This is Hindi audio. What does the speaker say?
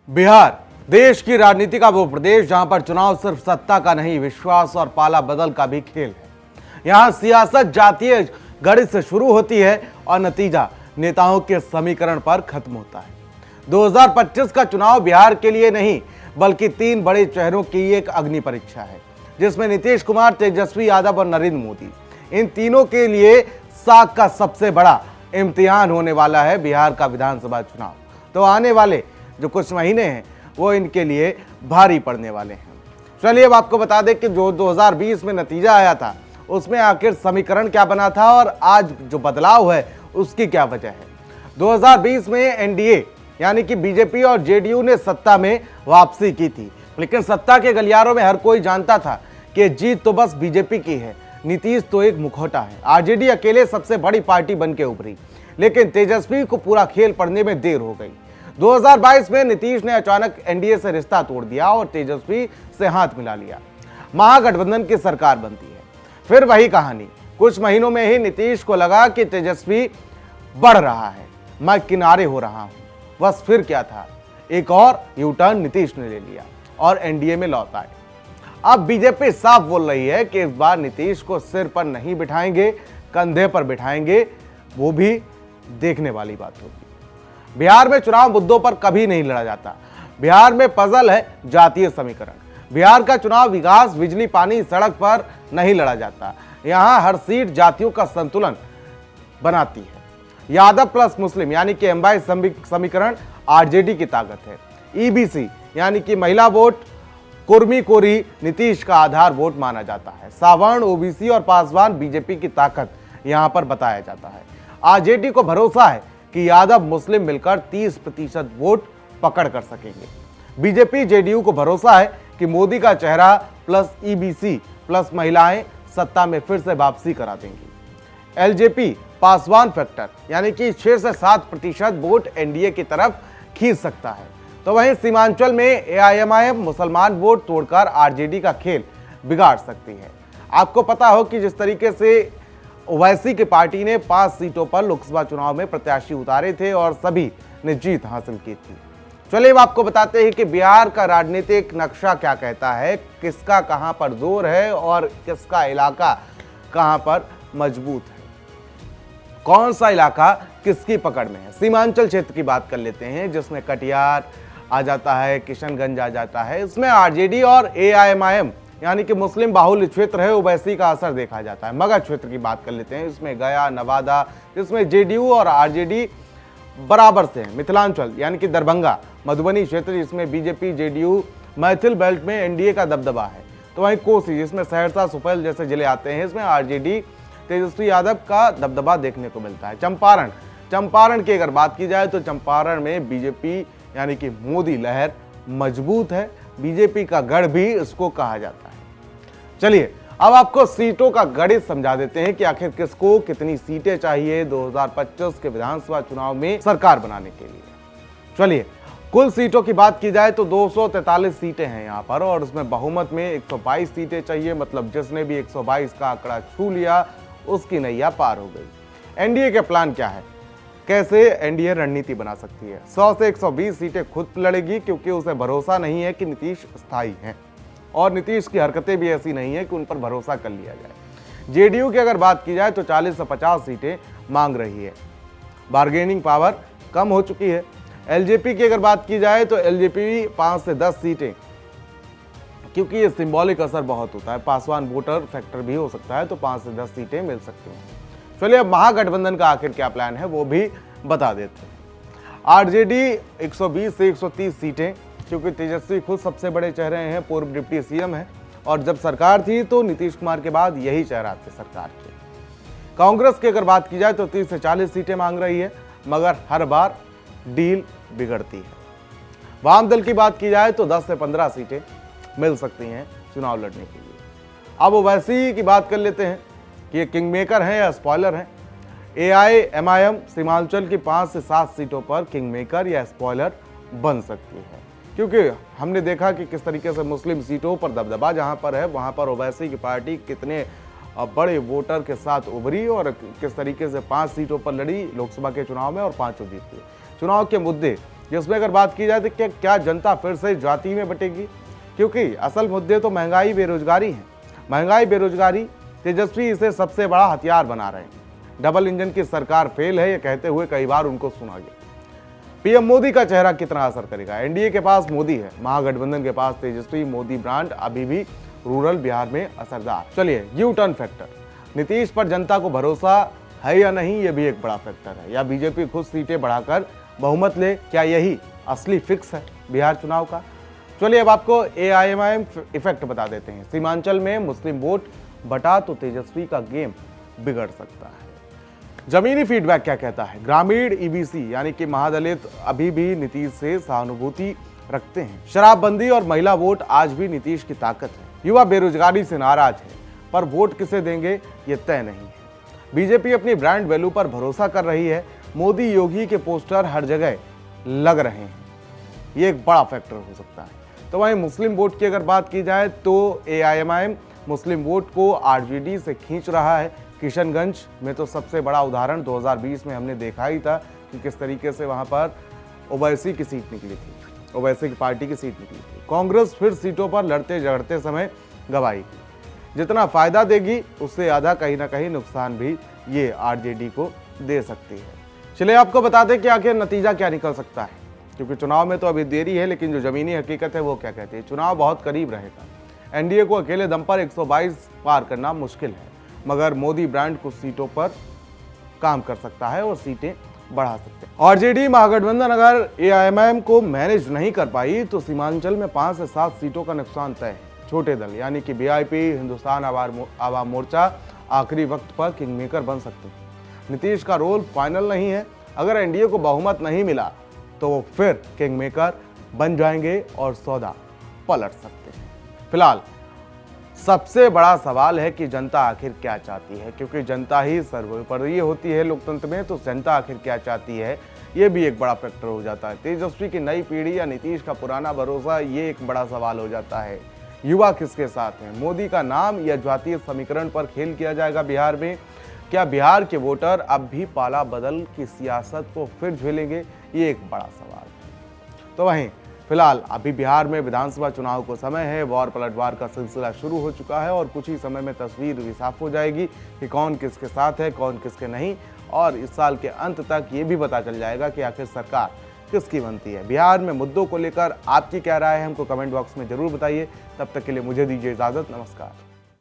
बिहार देश की राजनीति का वो प्रदेश जहां पर चुनाव सिर्फ सत्ता का नहीं, विश्वास और पाला बदल का भी खेल है। यहां सियासत जातीय गणित से शुरू होती है और नतीजा नेताओं के समीकरण पर खत्म होता है। 2025 का चुनाव बिहार के लिए नहीं बल्कि तीन बड़े चेहरों की एक अग्नि परीक्षा है, जिसमें नीतीश कुमार, तेजस्वी यादव और नरेंद्र मोदी, इन तीनों के लिए साख का सबसे बड़ा इम्तिहान होने वाला है बिहार का विधानसभा चुनाव। तो आने वाले जो कुछ महीने हैं वो इनके लिए भारी पड़ने वाले हैं। चलिए अब आपको बता दें कि जो 2020 में नतीजा आया था उसमें आखिर समीकरण क्या बना था और आज जो बदलाव है उसकी क्या वजह है। 2020 में एनडीए यानी कि बीजेपी और जेडीयू ने सत्ता में वापसी की थी, लेकिन सत्ता के गलियारों में हर कोई जानता था कि जीत तो बस बीजेपी की है, नीतीश तो एक मुखौटा है। आरजेडी अकेले सबसे बड़ी पार्टी बन के उभरी, लेकिन तेजस्वी को पूरा खेल पड़ने में देर हो गई। 2022 में नीतीश ने अचानक एनडीए से रिश्ता तोड़ दिया और तेजस्वी से हाथ मिला लिया। महागठबंधन की सरकार बनती है। फिर वही कहानी, कुछ महीनों में ही नीतीश को लगा कि तेजस्वी बढ़ रहा है, मैं किनारे हो रहा हूं। बस फिर क्या था, एक और यू टर्न नीतीश ने ले लिया और एनडीए में लौट आए। अब बीजेपी साफ बोल रही है कि इस बार नीतीश को सिर पर नहीं बिठाएंगे, कंधे पर बिठाएंगे। वो भी देखने वाली बात होगी। बिहार में चुनाव मुद्दों पर कभी नहीं लड़ा जाता। बिहार में पजल है जातीय समीकरण। बिहार का चुनाव विकास, बिजली, पानी, सड़क पर नहीं लड़ा जाता। यहां हर सीट जातियों का संतुलन बनाती है। यादव प्लस मुस्लिम यानी कि एमवाई समीकरण आरजेडी की ताकत है। ईबीसी यानी कि महिला वोट, कुर्मी कोरी नीतीश का आधार वोट माना जाता है। सावर्ण, ओबीसी और पासवान बीजेपी की ताकत यहां पर बताया जाता है। आरजेडी को भरोसा है कि यादव मुस्लिम मिलकर 30% वोट पकड़ कर सकेंगे। बीजेपी जेडीयू को भरोसा है कि मोदी का चेहरा प्लस ईबीसी प्लस महिलाएं सत्ता में फिर से वापसी करा देंगी। एलजेपी पासवान फैक्टर यानी कि 6 से 7% वोट एनडीए की तरफ खींच सकता है। तो वहीं सीमांचल में एआईएमआईएम मुसलमान वोट तोड़कर आरजेडी का खेल बिगाड़ सकती है। आपको पता हो कि जिस तरीके से ओवैसी की पार्टी ने 5 सीटों पर लोकसभा चुनाव में प्रत्याशी उतारे थे और सभी ने जीत हासिल की थी। चलिए अब आपको बताते हैं कि बिहार का राजनीतिक नक्शा क्या कहता है, किसका कहां पर जोर है और किसका इलाका कहां पर मजबूत है, कौन सा इलाका किसकी पकड़ में है। सीमांचल क्षेत्र की बात कर लेते हैं, जिसमें कटिहार आ जाता है, किशनगंज आ जाता है। इसमें आरजेडी और एआईएमआईएम यानी कि मुस्लिम बाहुल्य क्षेत्र है, ओवैसी का असर देखा जाता है। मगध क्षेत्र की बात कर लेते हैं, इसमें गया, नवादा, जिसमें जेडीयू और आरजेडी बराबर से हैं। मिथिलांचल यानी कि दरभंगा, मधुबनी क्षेत्र, जिसमें बीजेपी, जेडीयू, मैथिल बेल्ट में एनडीए का दबदबा है। तो वहीं कोसी, जिसमें सहरसा, सुपौल जैसे जिले आते हैं, इसमें आरजेडी, तेजस्वी यादव का दबदबा देखने को मिलता है। चंपारण की अगर बात की जाए तो चंपारण में बीजेपी यानी कि मोदी लहर मजबूत है। बीजेपी का गढ़ भी इसको कहा जाता है। चलिए अब आपको सीटों का गणित समझा देते हैं कि आखिर किसको कितनी सीटें चाहिए 2025 के विधानसभा चुनाव में सरकार बनाने के लिए। चलिए कुल सीटों की बात की जाए तो 243 सीटें हैं यहाँ पर, और उसमें बहुमत में 122 सीटें चाहिए। मतलब जिसने भी 122 का आंकड़ा छू लिया उसकी नैया पार हो गई। एनडीए के प्लान क्या है, कैसे एनडीए रणनीति बना सकती है। 100 से 120 सीटें खुद लड़ेगी, क्योंकि उसे भरोसा नहीं है कि नीतीश स्थायी हैं और नीतीश की हरकतें भी ऐसी नहीं है कि उन पर भरोसा कर लिया जाए। जेडीयू की अगर बात की जाए तो 40 से 50 सीटें मांग रही है, बार्गेनिंग पावर कम हो चुकी है। एलजेपी की अगर बात की जाए तो एलजेपी 5 से 10 सीटें, क्योंकि ये सिंबॉलिक असर बहुत होता है, पासवान वोटर फैक्टर भी हो सकता है, तो 5 से 10 सीटें मिल सकती हैं। चलिए अब महागठबंधन का आखिर क्या प्लान है वो भी बता देते हैं। आरजेडी 120 से 130 सीटें, क्योंकि तेजस्वी खुद सबसे बड़े चेहरे हैं, पूर्व डिप्टी सीएम है, और जब सरकार थी तो नीतीश कुमार के बाद यही चेहरा थे सरकार के। कांग्रेस की अगर बात की जाए तो 30 से 40 सीटें मांग रही है, मगर हर बार डील बिगड़ती है। वाम दल की बात की जाए तो 10 से 15 सीटें मिल सकती हैं चुनाव लड़ने के लिए। अब ओवैसी की बात कर लेते हैं कि ये किंग मेकर हैं या स्पॉइलर हैं। एआईएमआईएम सीमांचल की 5 से 7 सीटों पर किंग मेकर या स्पॉइलर बन सकती है, क्योंकि हमने देखा कि किस तरीके से मुस्लिम सीटों पर दबदबा जहां पर है वहां पर ओवैसी की पार्टी कितने बड़े वोटर के साथ उभरी और किस तरीके से 5 सीटों पर लड़ी लोकसभा के चुनाव में और 5 जीती। चुनाव के मुद्दे जिसमें अगर बात की जाए तो क्या जनता फिर से जाति में बटेगी, क्योंकि असल मुद्दे तो महंगाई बेरोजगारी हैं। महंगाई बेरोजगारी तेजस्वी इसे सबसे बड़ा हथियार बना रहे हैं। डबल इंजन की सरकार फेल है, ये कहते हुए कई बार उनको सुना गया। पीएम मोदी का चेहरा कितना असर करेगा? एनडीए के पास मोदी है, महागठबंधन के पास तेजस्वी। मोदी ब्रांड अभी भी रूरल बिहार में असरदार। चलिए, यू टर्न फैक्टर, नीतीश पर जनता को भरोसा है या नहीं, ये भी एक बड़ा फैक्टर है। या बीजेपी खुद सीटें बढ़ाकर बहुमत ले, क्या यही असली फिक्स है बिहार चुनाव का? चलिए अब आपको AIMIM इफेक्ट बता देते हैं। सीमांचल में मुस्लिम वोट बटा तो तेजस्वी का गेम बिगड़ सकता है। जमीनी फीडबैक क्या कहता है? ग्रामीण EBC यानी कि महादलित अभी भी नीतीश से सहानुभूति रखते हैं। शराबबंदी और महिला वोट आज भी नीतीश की ताकत है। युवा बेरोजगारी से नाराज है, पर वोट किसे देंगे ये तय नहीं है। बीजेपी अपनी ब्रांड वैल्यू पर भरोसा कर रही है। मोदी योगी के पोस्टर हर जगह लग रहे हैं, ये एक बड़ा फैक्टर हो सकता है। तो वहीं मुस्लिम वोट की अगर बात की जाए तो AIMIM मुस्लिम वोट को RJD से खींच रहा है। किशनगंज में तो सबसे बड़ा उदाहरण 2020 में हमने देखा ही था कि किस तरीके से वहां पर ओवैसी की सीट निकली थी, ओवैसी की पार्टी की सीट निकली थी। कांग्रेस फिर सीटों पर लड़ते झगड़ते समय गवाएगी। जितना फायदा देगी उससे आधा कहीं ना कहीं नुकसान भी ये RJD को दे सकती है। चलिए आपको बता दें कि आखिर नतीजा क्या निकल सकता है, क्योंकि चुनाव में तो अभी देरी है, लेकिन जो जमीनी हकीकत है वो क्या कहती है? चुनाव बहुत करीब रहेगा। एनडीए को अकेले दम पर 122 पार करना मुश्किल है, मगर मोदी ब्रांड कुछ सीटों पर काम कर सकता है और सीटें बढ़ा सकते हैं। RJD महागठबंधन अगर AIMIM को मैनेज नहीं कर पाई तो सीमांचल में 5 से 7 सीटों का नुकसान तय है। छोटे दल यानी कि VIP, हिंदुस्तान आवाम मोर्चा आखिरी वक्त पर किंगमेकर बन सकते हैं। नीतीश का रोल फाइनल नहीं है। अगर एनडीए को बहुमत नहीं मिला तो वो फिर किंगमेकर बन जाएंगे और सौदा पलट सकते हैं। फिलहाल सबसे बड़ा सवाल है कि जनता आखिर क्या चाहती है, क्योंकि जनता ही सर्वोपरि होती है लोकतंत्र में। तो जनता आखिर क्या चाहती है ये भी एक बड़ा फैक्टर हो जाता है। तेजस्वी की नई पीढ़ी या नीतीश का पुराना भरोसा, ये एक बड़ा सवाल हो जाता है। युवा किसके साथ हैं? मोदी का नाम या जातीय समीकरण पर खेल किया जाएगा बिहार में? क्या बिहार के वोटर अब भी पाला बदल की सियासत को फिर झेलेंगे? ये एक बड़ा सवाल है। तो वहीं फिलहाल अभी बिहार में विधानसभा चुनाव को समय है। वार पलटवार का सिलसिला शुरू हो चुका है और कुछ ही समय में तस्वीर भी साफ हो जाएगी कि कौन किसके साथ है, कौन किसके नहीं। और इस साल के अंत तक ये भी पता चल जाएगा कि आखिर सरकार किसकी बनती है। बिहार में मुद्दों को लेकर आपकी क्या राय है, हमको कमेंट बॉक्स में जरूर बताइए। तब तक के लिए मुझे दीजिए इजाजत। नमस्कार।